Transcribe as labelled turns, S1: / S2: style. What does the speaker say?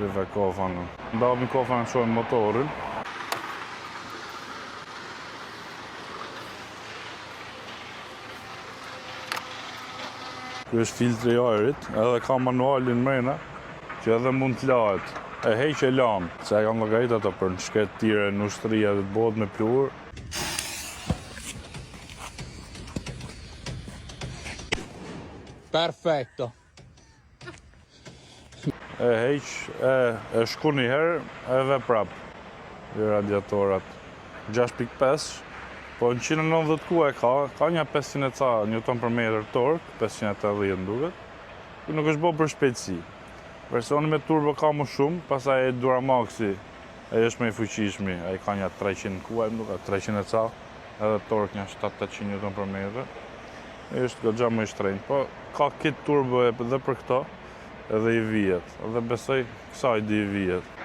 S1: Shrive kofën. Ndabim kofën e shojmë motorin. Ky është filtri i ajrit, edhe ka manualin mrena, që edhe mund të lahet. E heq e lan, se e kam llogarit ato për në shket tire në ushtria dhe të bëhet me plur.
S2: Perfetto.
S1: E heq, e shku një herë, edhe prap. I radiatorat. 6.5, po në 190 ku e ka një 500 ca Newton per metër tork, 580 duket. Kjo nuk është bo për shpejtësi. Versioni me turbo ka më shumë, pastaj Duramaxi ai është më i fuqishmi, ai ka një 300 ku, nuk ka 300 ca, edhe tork një 700 Newton per metër. Ai është goxha më i shtrenjtë, po ka kit turbo edhe për këto, edhe i vijet. Edhe besoj kësaj di i vijet.